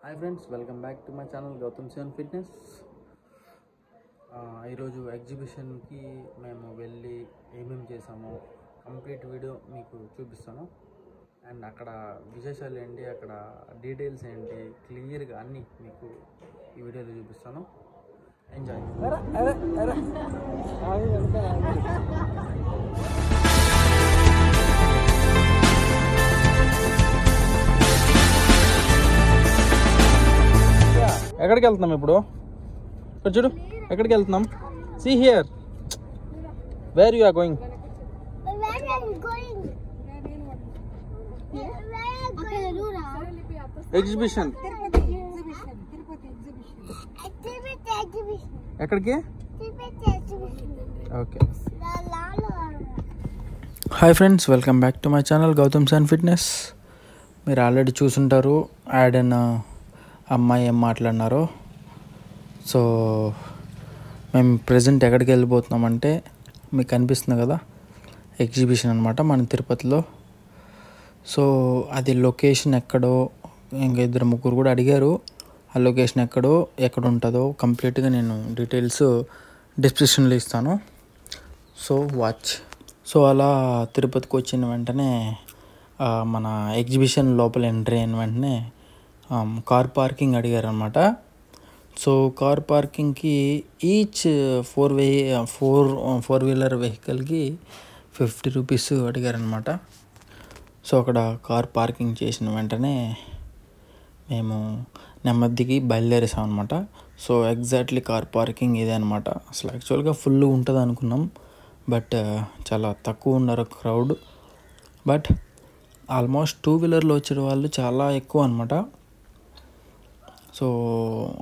Hi friends, welcome back to my channel Gautam seven fitness. ఈరోజు ఎగ్జిబిషన్కి మేము వెళ్ళి ఏమేమి చేసామో కంప్లీట్ వీడియో మీకు చూపిస్తాను. అండ్ అక్కడ విశేషాలు ఏంటి, అక్కడ డీటెయిల్స్ ఏంటి, క్లియర్గా అన్నీ మీకు ఈ వీడియోలో చూపిస్తాను. ఎంజాయ్. ఎక్కడికి వెళ్తున్నాం ఇప్పుడు? ఇక్కడ చూడు, ఎక్కడికి వెళ్తున్నాం? See here, where you are going? Exhibition. ఎక్కడికి? Okay. Hi friends, welcome back to my channel Gautam seven fitness. మీరు ఆల్రెడీ చూసుంటారు యాడ్ అండ్ అమ్మాయి ఏం మాట్లాడినారో. సో మేము ప్రజెంట్ ఎక్కడికి వెళ్ళిపోతున్నామంటే మీకు కనిపిస్తుంది కదా, ఎగ్జిబిషన్ అనమాట మన తిరుపతిలో. సో అది లొకేషన్ ఎక్కడో, ఇంకా ఇద్దరు ముగ్గురు కూడా అడిగారు ఆ లొకేషన్ ఎక్కడో, ఎక్కడ ఉంటుందో కంప్లీట్గా నేను డీటెయిల్స్ డిస్క్రిప్షన్లో ఇస్తాను. So watch. సో అలా తిరుపతికి వచ్చిన వెంటనే మన ఎగ్జిబిషన్ లోపల ఎంట్రీ అయిన వెంటనే కార్ పార్కింగ్ అడిగారు అనమాట. సో కార్ పార్కింగ్కి ఈచ్ ఫోర్ వీలర్ వెహికల్కి 50 రూపీస్ అడిగారనమాట. సో అక్కడ కార్ పార్కింగ్ చేసిన వెంటనే మేము నెమ్మదికి బయలుదేరేసాం అనమాట. సో ఎగ్జాక్ట్లీ కార్ పార్కింగ్ ఇదే అనమాట. అసలు యాక్చువల్గా ఫుల్ ఉంటుంది అనుకున్నాం, బట్ చాలా తక్కువ ఉన్నారు క్రౌడ్. బట్ ఆల్మోస్ట్ 2 వీలర్లో వచ్చే వాళ్ళు చాలా ఎక్కువ అనమాట. సో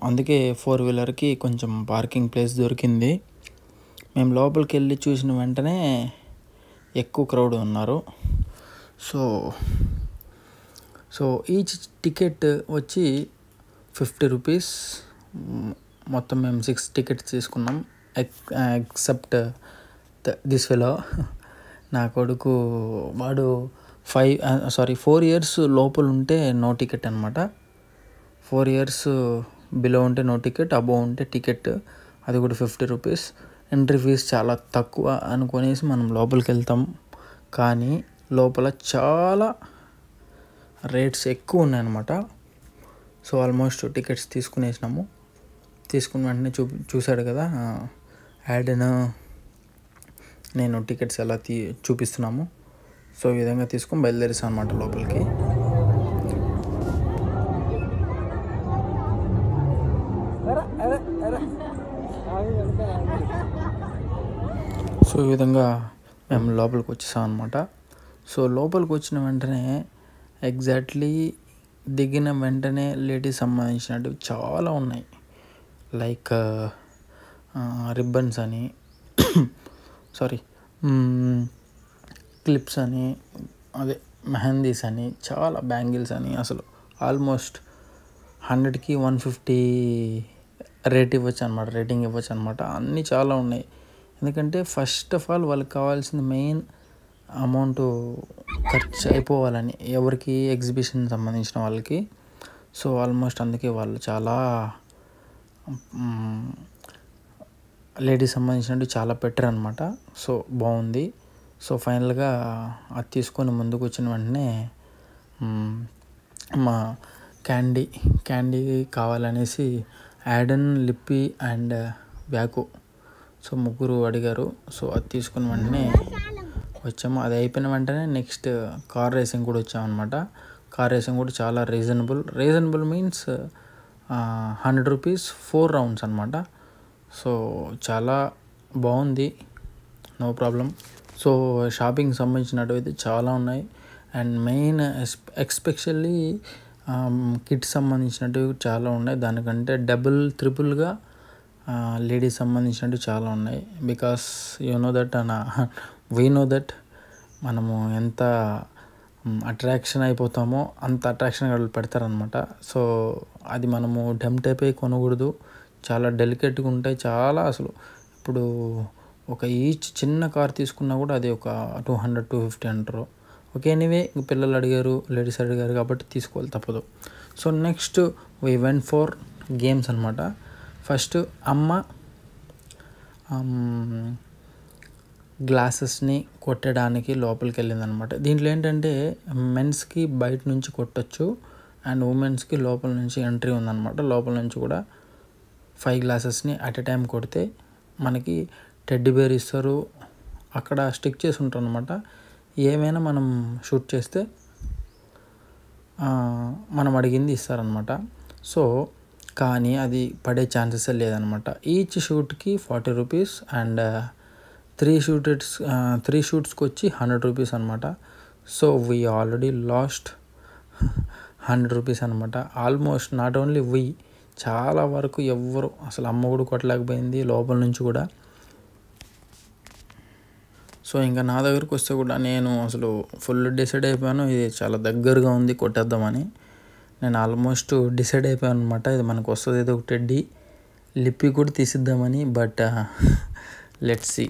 అందుకే 4 వీలర్కి కొంచెం పార్కింగ్ ప్లేస్ దొరికింది. మేము లోపలికి వెళ్ళి చూసిన వెంటనే ఎక్కువ క్రౌడ్ ఉన్నారు. సో ఈచ్ టికెట్ వచ్చి 50 రూపీస్. మొత్తం మేము 6 టికెట్స్ తీసుకున్నాం. ఎక్సెప్ట్ దిస్ ఫెలో, నా కొడుకు, వాడు 4 ఇయర్స్ లోపల ఉంటే నో టికెట్ అనమాట. 4 ఇయర్స్ బిలో ఉంటే నో టికెట్, అబోవ్ ఉంటే టికెట్. అది కూడా 50 రూపీస్. ఎంట్రీ ఫీజు చాలా తక్కువ అనుకునేసి మనం లోపలికి వెళ్తాం, కానీ లోపల చాలా రేట్స్ ఎక్కువ ఉన్నాయన్నమాట. సో ఆల్మోస్ట్ టికెట్స్ తీసుకునేసినాము. తీసుకున్న వెంటనే చూశాడు కదా యాడ్ను, నేను టికెట్స్ ఎలా చూపిస్తున్నాము. సో ఈ విధంగా తీసుకొని బయలుదేరేసాం అనమాట లోపలికి. సో ఈ విధంగా మేము లోపలికి వచ్చేసాం అనమాట. సో లోపలికి వచ్చిన వెంటనే ఎగ్జాక్ట్లీ దిగిన వెంటనే లేడీస్ సంబంధించినవి చాలా ఉన్నాయి. లైక్ రిబ్బన్స్ అని క్లిప్స్ అని, అదే మెహందీస్ అని, చాలా బ్యాంగిల్స్ అని, అసలు ఆల్మోస్ట్ 100కి 150 రేటింగ్ ఇవ్వచ్చు అనమాట. అన్నీ చాలా ఉన్నాయి. ఎందుకంటే ఫస్ట్ ఆఫ్ ఆల్ వాళ్ళకి కావాల్సిన మెయిన్ అమౌంట్ ఖర్చు అయిపోవాలని, ఎవరికి ఎగ్జిబిషన్ సంబంధించిన వాళ్ళకి. సో ఆల్మోస్ట్ అందుకే వాళ్ళు చాలా లేడీస్ సంబంధించినవి చాలా బెటర్ అనమాట. సో బాగుంది. సో ఫైనల్గా అది తీసుకొని ముందుకు వచ్చిన వెంటనే మా క్యాండీ కావాలనేసి యాడన్, లిప్పి అండ్ బ్యాకు, సో ముగ్గురు అడిగారు. సో అది తీసుకున్న వెంటనే వచ్చాము. అది అయిపోయిన వెంటనే నెక్స్ట్ కార్ రేసింగ్ కూడా వచ్చామన్నమాట. కార్ రేసింగ్ కూడా చాలా రీజనబుల్ మీన్స్ 100 రూపీస్ 4 రౌండ్స్ అనమాట. సో చాలా బాగుంది, నో ప్రాబ్లం. సో షాపింగ్ సంబంధించినట్టు అయితే చాలా ఉన్నాయి. అండ్ మెయిన్ ఎస్పెషల్లీ కిడ్స్ సంబంధించినట్టు చాలా ఉన్నాయి. దానికంటే ట్రిపుల్గా లేడీస్ సంబంధించినట్టు చాలా ఉన్నాయి. Because you know that we know that మనము ఎంత అట్రాక్షన్ అయిపోతామో అంత అట్రాక్షన్గా వాళ్ళు పెడతారనమాట. సో అది మనము టెంప్ట్ అయిపోయి కొనకూడదు. చాలా డెలికేట్గా ఉంటాయి. చాలా అసలు ఇప్పుడు ఒక ఈచ్ చిన్న కార్ తీసుకున్నా కూడా అది ఒక 200-250 అంటారు. ఓకే, ఎనీవే పిల్లలు అడిగారు, లేడీస్ అడిగారు కాబట్టి తీసుకోవాలి, తప్పదు. So next we went for games అనమాట. ఫస్ట్ అమ్మ గ్లాసెస్ని కొట్టడానికి లోపలికి వెళ్ళిందనమాట. దీంట్లో ఏంటంటే మెన్స్కి బయట నుంచి కొట్టచ్చు అండ్ ఉమెన్స్కి లోపల నుంచి ఎంట్రీ ఉందన్నమాట. లోపల నుంచి కూడా 5 గ్లాసెస్ని అట్ ఎ టైం కొడితే మనకి టెడ్డీ బేర్ ఇస్తారు. అక్కడ స్టిక్ చేసి ఉంటారు అనమాట. ఏమైనా మనం షూట్ చేస్తే మనం అడిగింది ఇస్తారనమాట. సో కానీ అది పడే ఛాన్సెస్ లేదనమాట. ఈచ్ షూట్కి 40 రూపీస్ అండ్ 3 షూట్స్కి వచ్చి 100 రూపీస్ అనమాట. So we already last 100 rupees అనమాట. ఆల్మోస్ట్ నాట్ ఓన్లీ వీ, చాలా వరకు ఎవ్వరు అసలు అమ్మ కూడా కొట్టలేకపోయింది లోపల నుంచి కూడా. సో ఇంకా నా దగ్గరకు వస్తే కూడా నేను అసలు ఫుల్ డిసైడ్ అయిపోయాను, ఇది చాలా దగ్గరగా ఉంది కొట్టేద్దామని. నేను ఆల్మోస్ట్ డిసైడ్ అయిపోయాను అనమాట, ఇది మనకు వస్తుంది ఏదో ఒక టెడ్డీ, లిప్పి కూడా తీసిద్దామని. But let's see.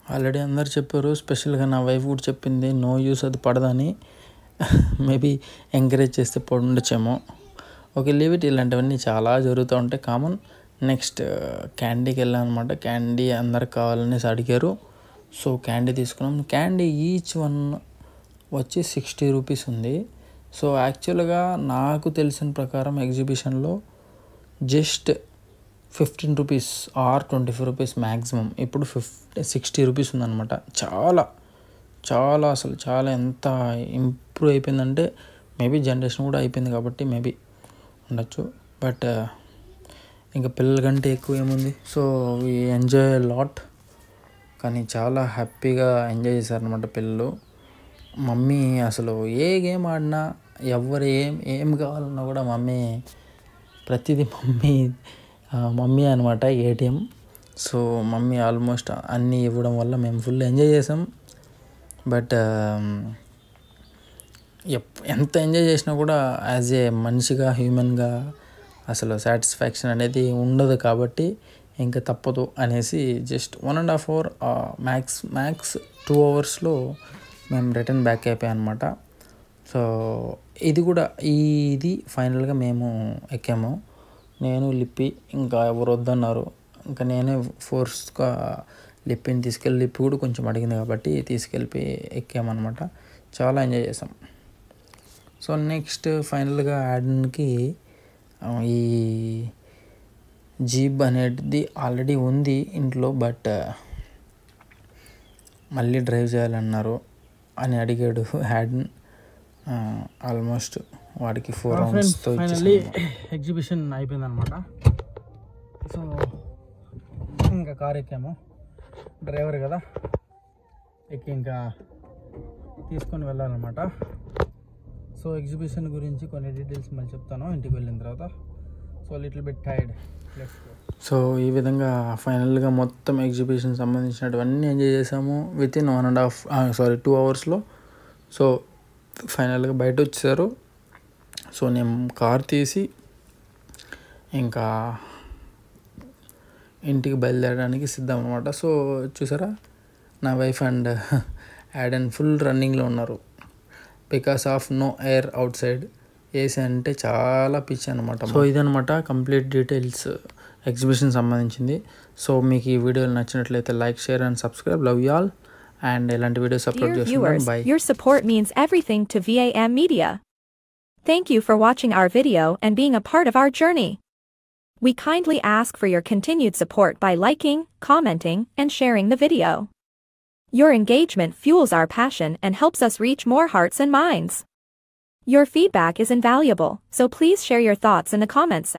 ఆల్రెడీ అందరు చెప్పారు, స్పెషల్గా నా వైఫ్ కూడా చెప్పింది నో యూస్, అది పడదని. మేబీ ఎంకరేజ్ చేస్తే పడుండొచ్చేమో. Okay leave it. ఇలాంటివన్నీ చాలా జరుగుతూ ఉంటాయి, కామన్. నెక్స్ట్ క్యాండీకి వెళ్ళాను అనమాట. క్యాండీ అందరికి కావాలనేసి అడిగారు. సో క్యాండీ తీసుకున్నాం. క్యాండీ ఈచ్ వన్ వచ్చి 60 రూపీస్ ఉంది. సో యాక్చువల్గా నాకు తెలిసిన ప్రకారం ఎగ్జిబిషన్లో just 15 rupees or 25 rupees maximum. ఇప్పుడు 60 రూపీస్ ఉందన్నమాట. చాలా చాలా అసలు చాలా ఎంత ఇంప్రూవ్ అయిపోయిందంటే, మేబీ జనరేషన్ కూడా అయిపోయింది కాబట్టి మేబీ ఉండొచ్చు. బట్ ఇంకా పిల్లల కంటే ఎక్కువ ఏముంది. So we enjoy lot. కానీ చాలా హ్యాపీగా ఎంజాయ్ చేశారనమాట పిల్లలు. మమ్మీ అసలు ఏ గేమ్ ఆడినా, ఎవరు ఏం కావాలన్నా కూడా మమ్మీ, ప్రతిదీ మమ్మీ అనమాట ఏటీఎం. సో మమ్మీ ఆల్మోస్ట్ అన్నీ ఇవ్వడం వల్ల మేము ఫుల్ ఎంజాయ్ చేసాం. బట్ ఎంత ఎంజాయ్ చేసినా కూడా యాజ్ ఏ మనిషిగా, హ్యూమన్గా అసలు సాటిస్ఫాక్షన్ అనేది ఉండదు. కాబట్టి ఇంకా తప్పదు అనేసి జస్ట్ 1.5 hour మ్యాక్స్ 2 hours మేము రిటర్న్ బ్యాక్ అయిపోయాం అనమాట. సో ఇది ఫైనల్గా మేము ఎక్కాము. నేను లిప్పి, ఇంకా ఎవరు వద్దన్నారు, ఇంకా నేనే ఫోర్స్గా లిప్పిని తీసుకెళ్ళి, లిప్పి కూడా కొంచెం అడిగింది కాబట్టి తీసుకెళ్ళి ఎక్కామన్నమాట. చాలా ఎంజాయ్ చేసాం. సో నెక్స్ట్ ఫైనల్గా యాడన్కి ఈ జీప్ అనేది ఆల్రెడీ ఉంది ఇంట్లో, బట్ మళ్ళీ డ్రైవ్ చేయాలన్నారు అని అడిగాడు యాడన్. ఆల్మోస్ట్ వాడికి 4 roundsతో ఫైనల్లీ ఎగ్జిబిషన్ అయిపోయిందనమాట. సో ఇంకా కార్ ఎక్కాము, డ్రైవర్ కదా ఎక్కి ఇంకా తీసుకొని వెళ్ళాలన్నమాట. సో ఎగ్జిబిషన్ గురించి కొన్ని డీటెయిల్స్ మళ్ళీ చెప్తాను ఇంటికి వెళ్ళిన తర్వాత. So little bit tired. So ఈ విధంగా ఫైనల్గా మొత్తం ఎగ్జిబిషన్ సంబంధించినటువన్నీ ఎంజాయ్ చేసాము వితిన్ 2 hours. సో ఫైనల్గా బయట వచ్చారు. సో నేను కార్ తీసి ఇంకా ఇంటికి బయలుదేరడానికి సిద్ధం అనమాట. సో చూసారా, నా వైఫ్ అండ్ యాడన్ ఫుల్ రన్నింగ్లో ఉన్నారు because of no air outside. AC అంటే చాలా పిచ్చి అనమాట. సో ఇదనమాట కంప్లీట్ డీటెయిల్స్ ఎగ్జిబిషన్ సంబంధించింది. సో మీకు ఈ వీడియోలు నచ్చినట్లయితే like, share and subscribe. Love you all. And ఇలాంటి వీడియోస్ అప్లోడ్ చేస్తున్నాను. Bye. Your support means everything to VAM Media. Thank you for watching our video and being a part of our journey. We kindly ask for your continued support by liking, commenting, and sharing the video. Your engagement fuels our passion and helps us reach more hearts and minds. Your feedback is invaluable, so please share your thoughts in the comments.